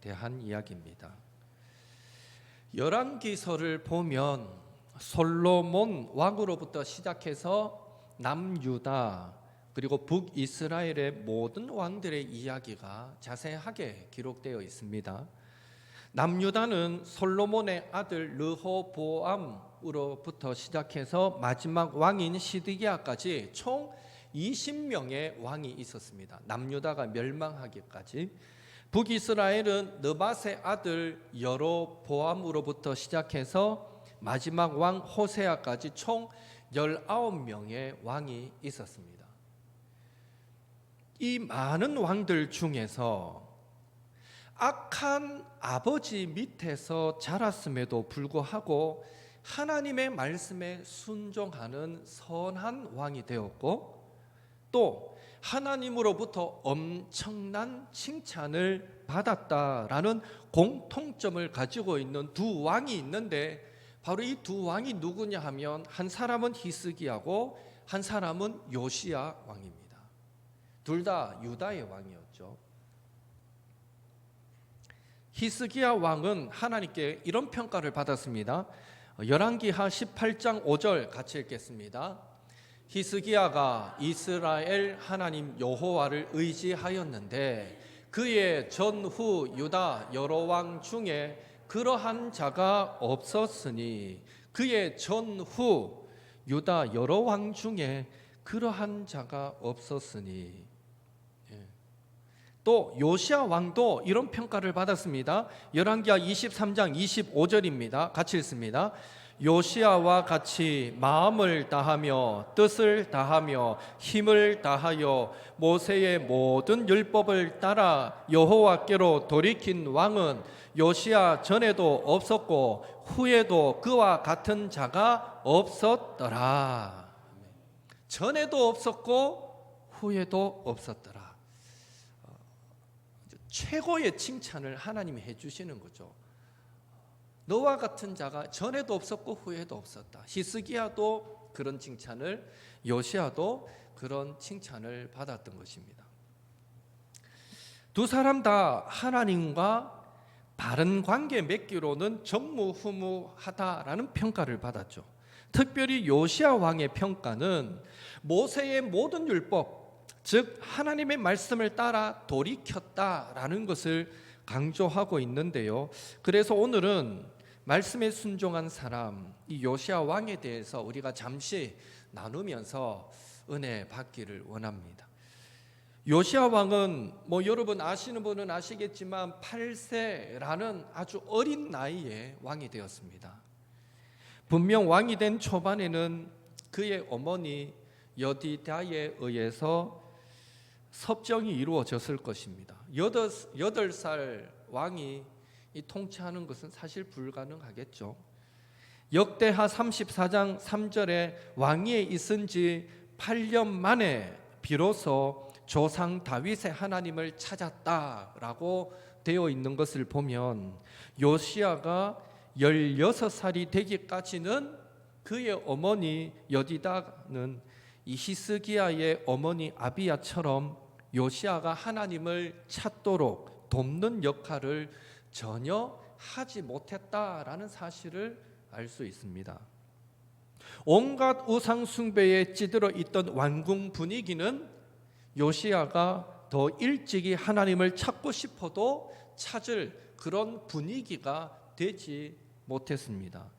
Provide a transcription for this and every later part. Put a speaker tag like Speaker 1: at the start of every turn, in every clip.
Speaker 1: 대한 이야기입니다. 열왕기서를 보면 솔로몬 왕으로부터 시작해서 남유다 그리고 북이스라엘의 모든 왕들의 이야기가 자세하게 기록되어 있습니다. 남유다는 솔로몬의 아들 르호보암으로부터 시작해서 마지막 왕인 시드기야까지 총 20명의 왕이 있었습니다. 남유다가 멸망하기까지. 북이스라엘은 느밧의 아들 여로보암으로부터 시작해서 마지막 왕 호세아까지 총 19명의 왕이 있었습니다. 이 많은 왕들 중에서 악한 아버지 밑에서 자랐음에도 불구하고 하나님의 말씀에 순종하는 선한 왕이 되었고, 또 하나님으로부터 엄청난 칭찬을 받았다라는 공통점을 가지고 있는 두 왕이 있는데, 바로 이 두 왕이 누구냐 하면 한 사람은 히스기야고 한 사람은 요시야 왕입니다. 둘 다 유다의 왕이었죠. 히스기야 왕은 하나님께 이런 평가를 받았습니다. 열왕기하 18장 5절 같이 읽겠습니다. 히스기야가 이스라엘 하나님 여호와를 의지하였는데 그의 전후 유다 여러 왕 중에 그러한 자가 없었으니, 그의 전후 유다 여러 왕 중에 그러한 자가 없었으니. 또 요시야 왕도 이런 평가를 받았습니다. 열왕기하 23장 25절입니다. 같이 읽습니다. 요시야와 같이 마음을 다하며 뜻을 다하며 힘을 다하여 모세의 모든 율법을 따라 여호와께로 돌이킨 왕은 요시야 전에도 없었고 후에도 그와 같은 자가 없었더라. 전에도 없었고 후에도 없었더라. 최고의 칭찬을 하나님이 해주시는 거죠. 너와 같은 자가 전에도 없었고 후에도 없었다. 히스기야도 그런 칭찬을, 요시야도 그런 칭찬을 받았던 것입니다. 두 사람 다 하나님과 바른 관계 맺기로는 전무후무하다라는 평가를 받았죠. 특별히 요시야 왕의 평가는 모세의 모든 율법, 즉 하나님의 말씀을 따라 돌이켰다라는 것을 강조하고 있는데요. 그래서 오늘은 말씀에 순종한 사람, 이 요시야 왕에 대해서 우리가 잠시 나누면서 은혜 받기를 원합니다. 요시야 왕은 여러분 아시는 분은 아시겠지만 8세라는 아주 어린 나이에 왕이 되었습니다. 분명 왕이 된 초반에는 그의 어머니 여디다에 의해서 섭정이 이루어졌을 것입니다. 8살 왕이 통치하는 것은 사실 불가능하겠죠. 역대하 34장 3절에 왕위에 있은 지 8년 만에 비로소 조상 다윗의 하나님을 찾았다라고 되어 있는 것을 보면 요시야가 16살이 되기까지는 그의 어머니 여디다는 이 히스기야의 어머니 아비야처럼 요시야가 하나님을 찾도록 돕는 역할을 전혀 하지 못했다라는 사실을 알 수 있습니다. 온갖 우상 숭배에 찌들어 있던 왕궁 분위기는 요시야가 더 일찍이 하나님을 찾고 싶어도 찾을 그런 분위기가 되지 못했습니다.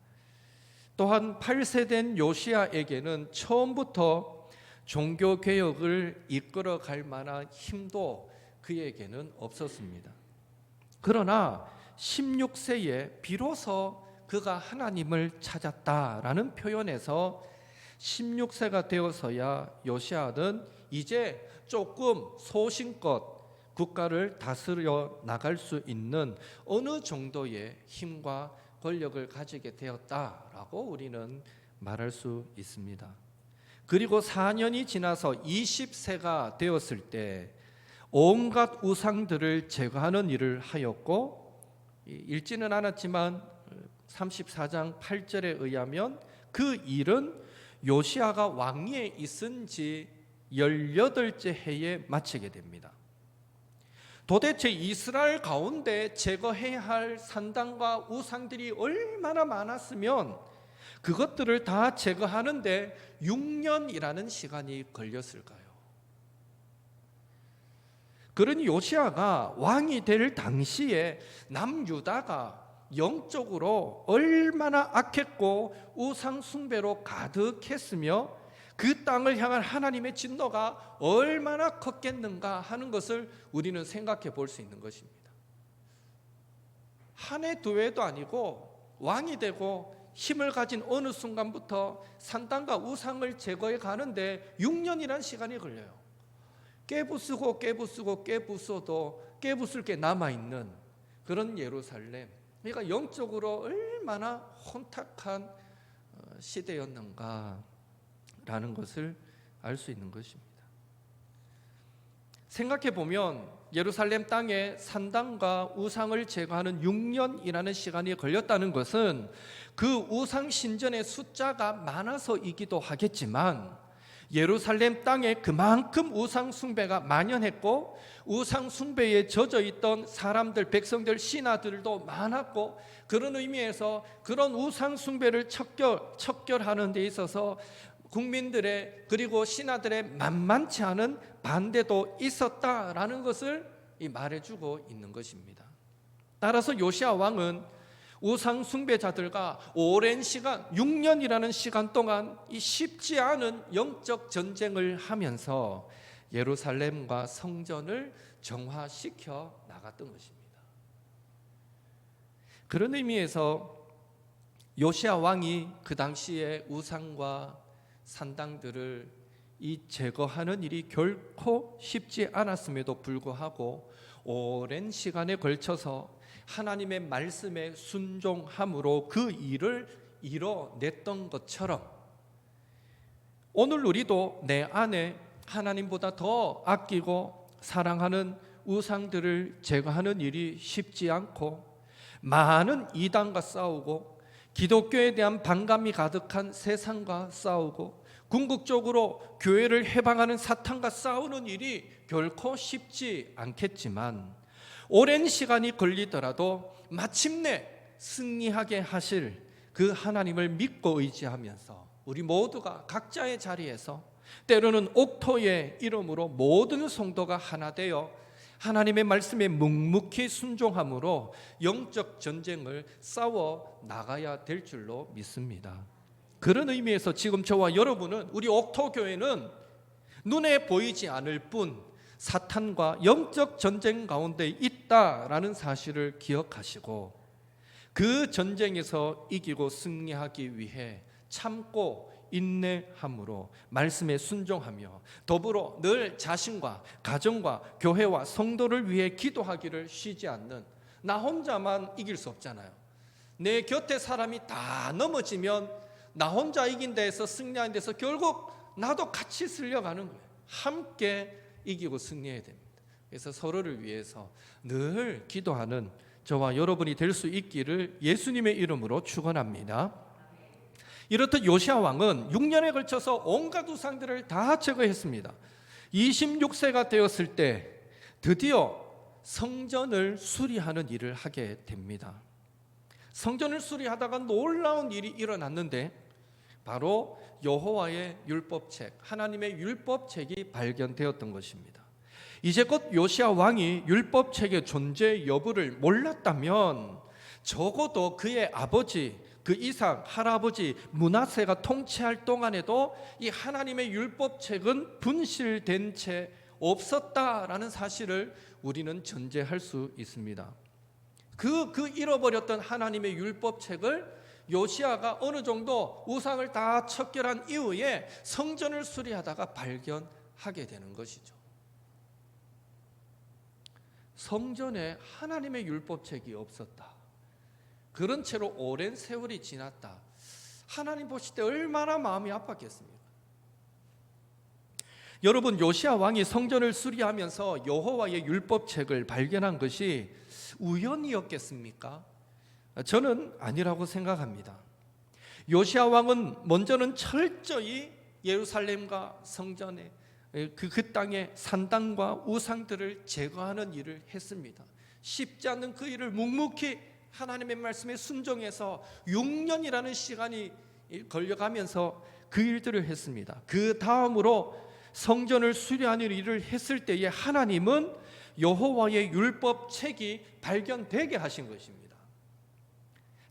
Speaker 1: 또한 8세 된 요시야에게는 처음부터 종교개혁을 이끌어갈 만한 힘도 그에게는 없었습니다. 그러나 16세에 비로소 그가 하나님을 찾았다라는 표현에서 16세가 되어서야 요시야는 이제 조금 소신껏 국가를 다스려 나갈 수 있는 어느 정도의 힘과 권력을 가지게 되었다라고 우리는 말할 수 있습니다. 그리고 4년이 지나서 20세가 되었을 때 온갖 우상들을 제거하는 일을 하였고, 읽지는 않았지만 34장 8절에 의하면 그 일은 요시야가 왕위에 있은 지 18째 해에 마치게 됩니다. 도대체 이스라엘 가운데 제거해야 할 산당과 우상들이 얼마나 많았으면 그것들을 다 제거하는데 6년이라는 시간이 걸렸을까요? 그러니 요시야가 왕이 될 당시에 남유다가 영적으로 얼마나 악했고 우상 숭배로 가득했으며 그 땅을 향한 하나님의 진노가 얼마나 컸겠는가 하는 것을 우리는 생각해 볼 수 있는 것입니다. 한 해 두 해도 아니고 왕이 되고 힘을 가진 어느 순간부터 산당과 우상을 제거해 가는데 6년이라는 시간이 걸려요. 깨부수고 깨부수고 깨부숴도 깨부술 게 남아있는 그런 예루살렘, 그러니까 영적으로 얼마나 혼탁한 시대였는가 라는 것을 알 수 있는 것입니다. 생각해 보면 예루살렘 땅에 산당과 우상을 제거하는 6년이라는 시간이 걸렸다는 것은 그 우상 신전의 숫자가 많아서이기도 하겠지만 예루살렘 땅에 그만큼 우상 숭배가 만연했고 우상 숭배에 젖어 있던 사람들, 백성들, 신하들도 많았고 그런 의미에서 그런 우상 숭배를 척결하는 데 있어서 국민들의 그리고 신하들의 만만치 않은 반대도 있었다라는 것을 말해주고 있는 것입니다. 따라서 요시야 왕은 우상 숭배자들과 오랜 시간 6년이라는 시간 동안 이 쉽지 않은 영적 전쟁을 하면서 예루살렘과 성전을 정화시켜 나갔던 것입니다. 그런 의미에서 요시야 왕이 그 당시에 우상과 산당들을 제거하는 일이 결코 쉽지 않았음에도 불구하고 오랜 시간에 걸쳐서 하나님의 말씀에 순종함으로 그 일을 이뤄냈던 것처럼 오늘 우리도 내 안에 하나님보다 더 아끼고 사랑하는 우상들을 제거하는 일이 쉽지 않고 많은 이단과 싸우고 기독교에 대한 반감이 가득한 세상과 싸우고 궁극적으로 교회를 해방하는 사탄과 싸우는 일이 결코 쉽지 않겠지만 오랜 시간이 걸리더라도 마침내 승리하게 하실 그 하나님을 믿고 의지하면서 우리 모두가 각자의 자리에서 때로는 옥토의 이름으로 모든 성도가 하나 되어 하나님의 말씀에 묵묵히 순종함으로 영적 전쟁을 싸워 나가야 될 줄로 믿습니다. 그런 의미에서 지금 저와 여러분은 우리 옥토교회는 눈에 보이지 않을 뿐 사탄과 영적 전쟁 가운데 있다라는 사실을 기억하시고 그 전쟁에서 이기고 승리하기 위해 참고 인내함으로 말씀에 순종하며 더불어 늘 자신과 가정과 교회와 성도를 위해 기도하기를 쉬지 않는, 나 혼자만 이길 수 없잖아요. 내 곁에 사람이 다 넘어지면 나 혼자 이긴 데에서 승리하는 데서 결국 나도 같이 쓸려가는 거예요. 함께 이기고 승리해야 됩니다. 그래서 서로를 위해서 늘 기도하는 저와 여러분이 될 수 있기를 예수님의 이름으로 축원합니다. 이렇듯 요시야 왕은 6년에 걸쳐서 온갖 우상들을 다 제거했습니다. 26세가 되었을 때 드디어 성전을 수리하는 일을 하게 됩니다. 성전을 수리하다가 놀라운 일이 일어났는데 바로 여호와의 율법책, 하나님의 율법책이 발견되었던 것입니다. 이제껏 요시야 왕이 율법책의 존재 여부를 몰랐다면 적어도 그의 아버지, 그 이삭 할아버지 므낫세가 통치할 동안에도 이 하나님의 율법책은 분실된 채 없었다라는 사실을 우리는 전제할 수 있습니다. 그 잃어버렸던 하나님의 율법책을 요시야가 어느 정도 우상을 다 척결한 이후에 성전을 수리하다가 발견하게 되는 것이죠. 성전에 하나님의 율법책이 없었다. 그런 채로 오랜 세월이 지났다. 하나님 보실 때 얼마나 마음이 아팠겠습니까? 여러분, 요시야 왕이 성전을 수리하면서 여호와의 율법책을 발견한 것이 우연이었겠습니까? 저는 아니라고 생각합니다. 요시야 왕은 먼저는 철저히 예루살렘과 성전에 그 땅에 산당과 우상들을 제거하는 일을 했습니다. 쉽지 않는 그 일을 묵묵히 하나님의 말씀에 순종해서 6년이라는 시간이 걸려가면서 그 일들을 했습니다. 그 다음으로 성전을 수리하는 일을 했을 때에 하나님은 여호와의 율법책이 발견되게 하신 것입니다.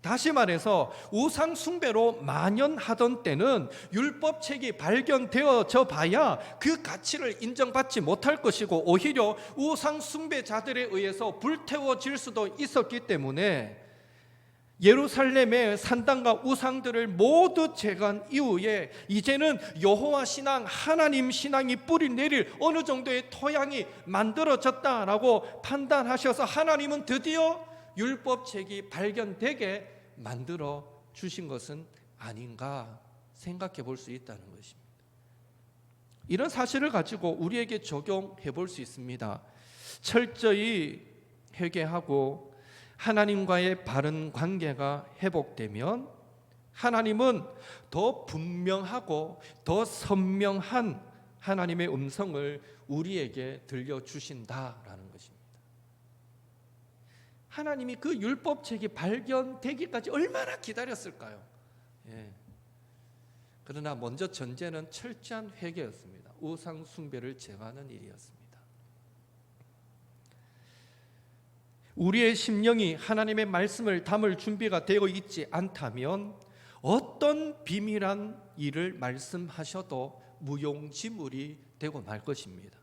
Speaker 1: 다시 말해서 우상 숭배로 만연하던 때는 율법책이 발견되어져 봐야 그 가치를 인정받지 못할 것이고 오히려 우상 숭배자들에 의해서 불태워질 수도 있었기 때문에 예루살렘의 산당과 우상들을 모두 제거한 이후에 이제는 여호와 신앙, 하나님 신앙이 뿌리 내릴 어느 정도의 토양이 만들어졌다라고 판단하셔서 하나님은 드디어 율법책이 발견되게 만들어 주신 것은 아닌가 생각해 볼 수 있다는 것입니다. 이런 사실을 가지고 우리에게 적용해 볼 수 있습니다. 철저히 회개하고 하나님과의 바른 관계가 회복되면 하나님은 더 분명하고 더 선명한 하나님의 음성을 우리에게 들려주신다라는 것입니다. 하나님이 그 율법책이 발견되기까지 얼마나 기다렸을까요? 그러나 먼저 전제는 철저한 회개였습니다. 우상 숭배를 제거하는 일이었습니다. 우리의 심령이 하나님의 말씀을 담을 준비가 되어 있지 않다면 어떤 비밀한 일을 말씀하셔도 무용지물이 되고 말 것입니다.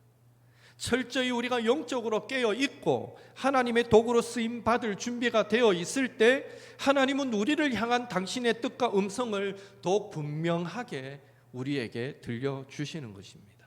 Speaker 1: 철저히 우리가 영적으로 깨어 있고 하나님의 도구로 쓰임 받을 준비가 되어 있을 때 하나님은 우리를 향한 당신의 뜻과 음성을 더 분명하게 우리에게 들려주시는 것입니다.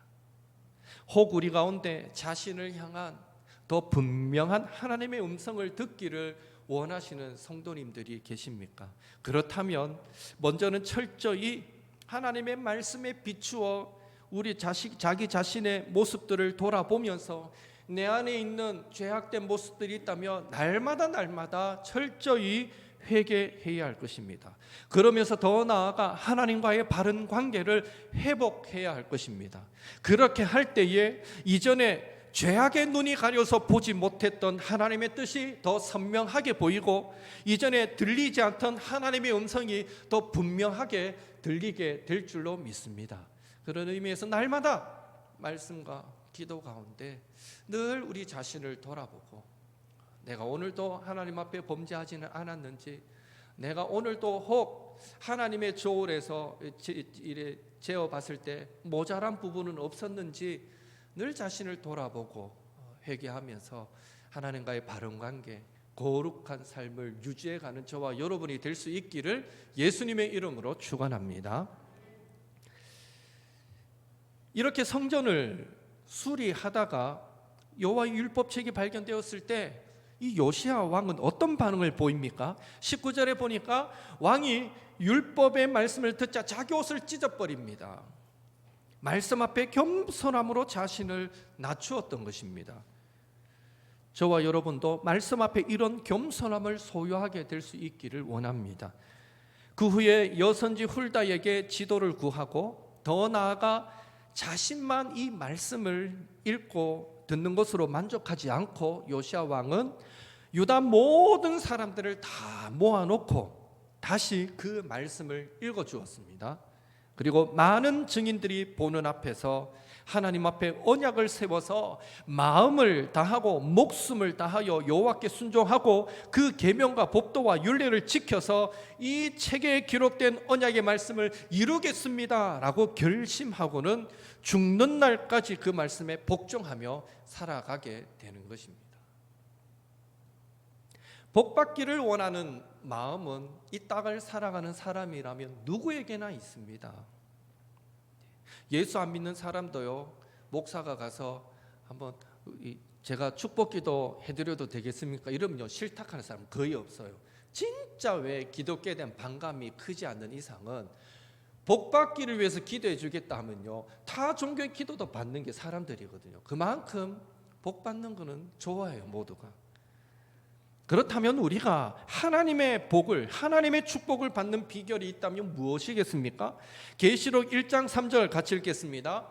Speaker 1: 혹 우리 가운데 자신을 향한 더 분명한 하나님의 음성을 듣기를 원하시는 성도님들이 계십니까? 그렇다면 먼저는 철저히 하나님의 말씀에 비추어 우리 자기 자신의 모습들을 돌아보면서 내 안에 있는 죄악된 모습들이 있다면 날마다 철저히 회개해야 할 것입니다. 그러면서 더 나아가 하나님과의 바른 관계를 회복해야 할 것입니다. 그렇게 할 때에 이전에 죄악의 눈이 가려서 보지 못했던 하나님의 뜻이 더 선명하게 보이고 이전에 들리지 않던 하나님의 음성이 더 분명하게 들리게 될 줄로 믿습니다. 그런 의미에서 날마다 말씀과 기도 가운데 늘 우리 자신을 돌아보고 내가 오늘도 하나님 앞에 범죄하지는 않았는지, 내가 오늘도 혹 하나님의 조울에서 재어봤을 때 모자란 부분은 없었는지 늘 자신을 돌아보고 회개하면서 하나님과의 바른 관계, 거룩한 삶을 유지해가는 저와 여러분이 될 수 있기를 예수님의 이름으로 축원합니다. 이렇게 성전을 수리하다가 여호와의 율법책이 발견되었을 때 이 요시야 왕은 어떤 반응을 보입니까? 19절에 보니까 왕이 율법의 말씀을 듣자 자기 옷을 찢어버립니다. 말씀 앞에 겸손함으로 자신을 낮추었던 것입니다. 저와 여러분도 말씀 앞에 이런 겸손함을 소유하게 될 수 있기를 원합니다. 그 후에 여선지 훌다에게 지도를 구하고 더 나아가 자신만 이 말씀을 읽고 듣는 것으로 만족하지 않고 요시야 왕은 유다 모든 사람들을 다 모아놓고 다시 그 말씀을 읽어주었습니다. 그리고 많은 증인들이 보는 앞에서 하나님 앞에 언약을 세워서 마음을 다하고 목숨을 다하여 여호와께 순종하고 그 계명과 법도와 율례를 지켜서 이 책에 기록된 언약의 말씀을 이루겠습니다라고 결심하고는 죽는 날까지 그 말씀에 복종하며 살아가게 되는 것입니다. 복받기를 원하는 마음은 이 땅을 살아가는 사람이라면 누구에게나 있습니다. 예수 안 믿는 사람도요, 목사가 가서 한번 제가 축복기도 해드려도 되겠습니까? 이러면요 실탁하는 사람 거의 없어요. 진짜 왜 기독교에 대한 반감이 크지 않는 이상은 복받기를 위해서 기도해 주겠다 하면요 타 종교의 기도도 받는 게 사람들이거든요. 그만큼 복받는 거는 좋아해요, 모두가. 그렇다면 우리가 하나님의 복을, 하나님의 축복을 받는 비결이 있다면 무엇이겠습니까? 계시록 1장 3절 같이 읽겠습니다.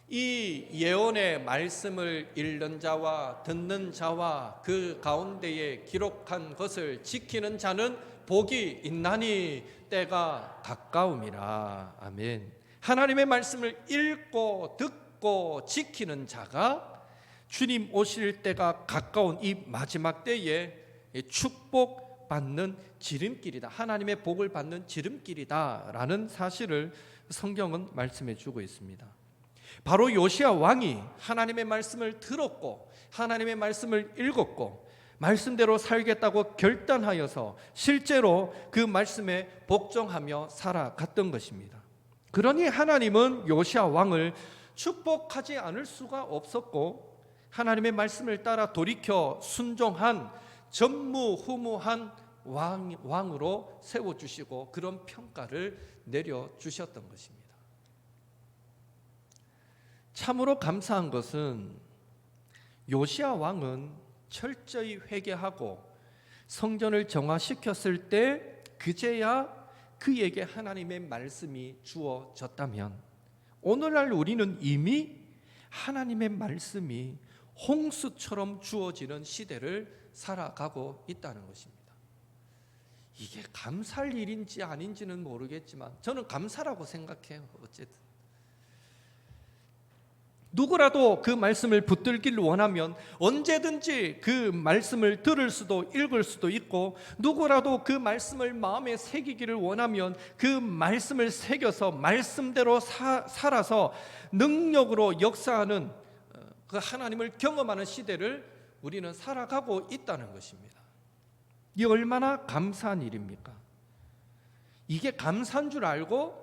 Speaker 1: 이 예언의 말씀을 읽는 자와 듣는 자와 그 가운데에 기록한 것을 지키는 자는 복이 있나니 때가 가까움이라. 아멘. 하나님의 말씀을 읽고 듣고 지키는 자가 주님 오실 때가 가까운 이 마지막 때에 축복받는 지름길이다. 하나님의 복을 받는 지름길이다라는 사실을 성경은 말씀해 주고 있습니다. 바로 요시야 왕이 하나님의 말씀을 들었고 하나님의 말씀을 읽었고 말씀대로 살겠다고 결단하여서 실제로 그 말씀에 복종하며 살아갔던 것입니다. 그러니 하나님은 요시야 왕을 축복하지 않을 수가 없었고 하나님의 말씀을 따라 돌이켜 순종한 전무후무한 왕으로 세워주시고 그런 평가를 내려주셨던 것입니다. 참으로 감사한 것은 요시야 왕은 철저히 회개하고 성전을 정화시켰을 때 그제야 그에게 하나님의 말씀이 주어졌다면 오늘날 우리는 이미 하나님의 말씀이 홍수처럼 주어지는 시대를 살아가고 있다는 것입니다. 이게 감사할 일인지 아닌지는 모르겠지만 저는 감사라고 생각해요. 어쨌든 누구라도 그 말씀을 붙들기를 원하면 언제든지 그 말씀을 들을 수도 읽을 수도 있고 누구라도 그 말씀을 마음에 새기기를 원하면 그 말씀을 새겨서 말씀대로 살아서 능력으로 역사하는 그 하나님을 경험하는 시대를 우리는 살아가고 있다는 것입니다. 이게 얼마나 감사한 일입니까? 이게 감사한 줄 알고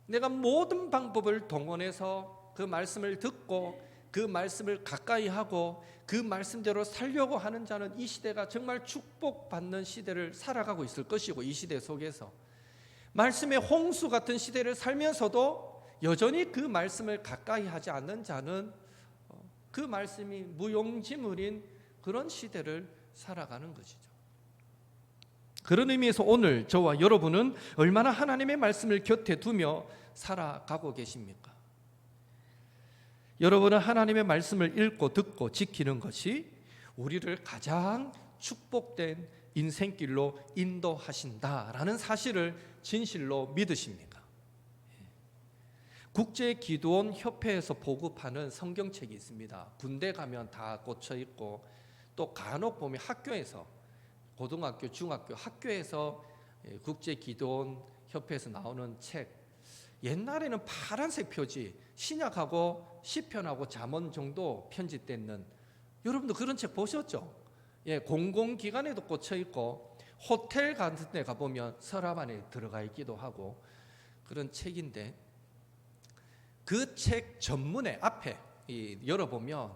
Speaker 1: 내가 모든 방법을 동원해서 그 말씀을 듣고 그 말씀을 가까이 하고 그 말씀대로 살려고 하는 자는 이 시대가 정말 축복받는 시대를 살아가고 있을 것이고 이 시대 속에서 말씀의 홍수 같은 시대를 살면서도 여전히 그 말씀을 가까이 하지 않는 자는 그 말씀이 무용지물인 그런 시대를 살아가는 것이죠. 그런 의미에서 오늘 저와 여러분은 얼마나 하나님의 말씀을 곁에 두며 살아가고 계십니까? 여러분은 하나님의 말씀을 읽고 듣고 지키는 것이 우리를 가장 축복된 인생길로 인도하신다라는 사실을 진실로 믿으십니까? 국제기도원협회에서 보급하는 성경책이 있습니다. 군대 가면 다 꽂혀 있고 또 간혹 보면 학교에서 고등학교, 중학교 학교에서 국제기도원협회에서 나오는 책 옛날에는 파란색 표지 신약하고 시편하고 잠언 정도 편집되는 여러분도 그런 책 보셨죠? 예, 공공기관에도 꽂혀 있고 호텔 같은 데 가보면 서랍 안에 들어가 있기도 하고 그런 책인데 그 책 전문에 앞에 열어보면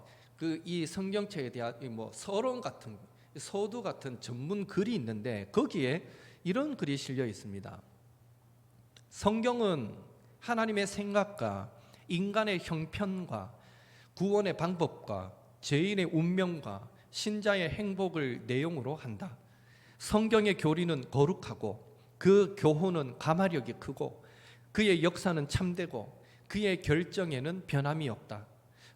Speaker 1: 이 성경책에 대한 서론 같은 서두 같은 전문 글이 있는데 거기에 이런 글이 실려 있습니다. 성경은 하나님의 생각과 인간의 형편과 구원의 방법과 죄인의 운명과 신자의 행복을 내용으로 한다. 성경의 교리는 거룩하고 그 교훈은 가마력이 크고 그의 역사는 참되고 그의 결정에는 변함이 없다.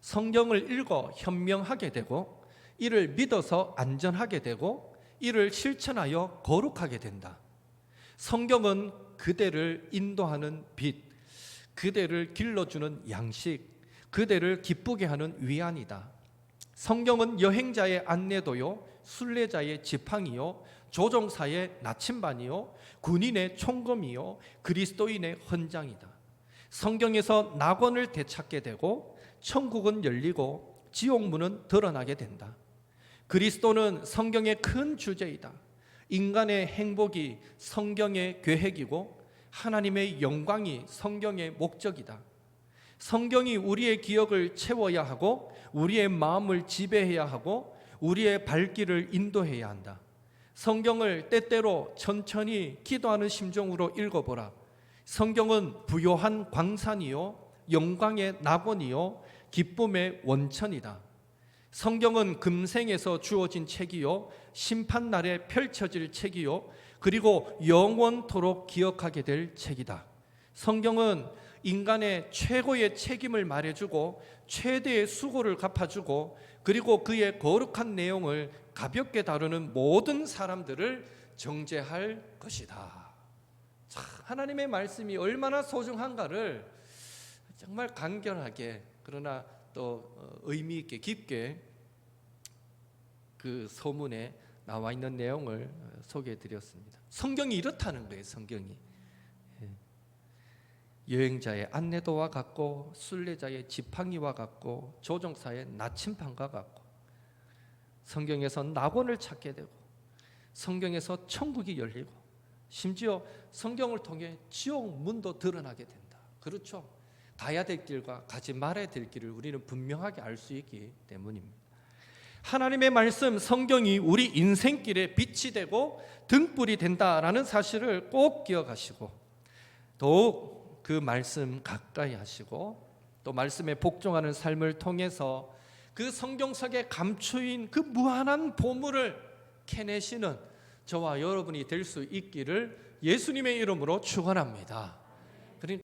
Speaker 1: 성경을 읽어 현명하게 되고 이를 믿어서 안전하게 되고 이를 실천하여 거룩하게 된다. 성경은 그대를 인도하는 빛, 그대를 길러주는 양식, 그대를 기쁘게 하는 위안이다. 성경은 여행자의 안내도요, 순례자의 지팡이요, 조종사의 나침반이요, 군인의 총검이요, 그리스도인의 헌장이다. 성경에서 낙원을 되찾게 되고 천국은 열리고 지옥문은 드러나게 된다. 그리스도는 성경의 큰 주제이다. 인간의 행복이 성경의 계획이고 하나님의 영광이 성경의 목적이다. 성경이 우리의 기억을 채워야 하고 우리의 마음을 지배해야 하고 우리의 발길을 인도해야 한다. 성경을 때때로 천천히 기도하는 심정으로 읽어보라. 성경은 부요한 광산이요 영광의 낙원이요 기쁨의 원천이다. 성경은 금생에서 주어진 책이요 심판날에 펼쳐질 책이요 그리고 영원토록 기억하게 될 책이다. 성경은 인간의 최고의 책임을 말해주고 최대의 수고를 갚아주고 그리고 그의 거룩한 내용을 가볍게 다루는 모든 사람들을 정죄할 것이다. 참, 하나님의 말씀이 얼마나 소중한가를 정말 간결하게 그러나 또 의미 있게 깊게 그 서문에 나와 있는 내용을 소개해 드렸습니다. 성경이 이렇다는 거예요. 성경이 여행자의 안내도와 같고 순례자의 지팡이와 같고 조종사의 나침판과 같고 성경에서 낙원을 찾게 되고 성경에서 천국이 열리고 심지어 성경을 통해 지옥 문도 드러나게 된다. 그렇죠? 가야 될 길과 가지 말아야 될 길을 우리는 분명하게 알 수 있기 때문입니다. 하나님의 말씀 성경이 우리 인생길에 빛이 되고 등불이 된다라는 사실을 꼭 기억하시고 더욱 그 말씀 가까이 하시고 또 말씀에 복종하는 삶을 통해서 그 성경 속에 감추인 그 무한한 보물을 캐내시는 저와 여러분이 될 수 있기를 예수님의 이름으로 축원합니다.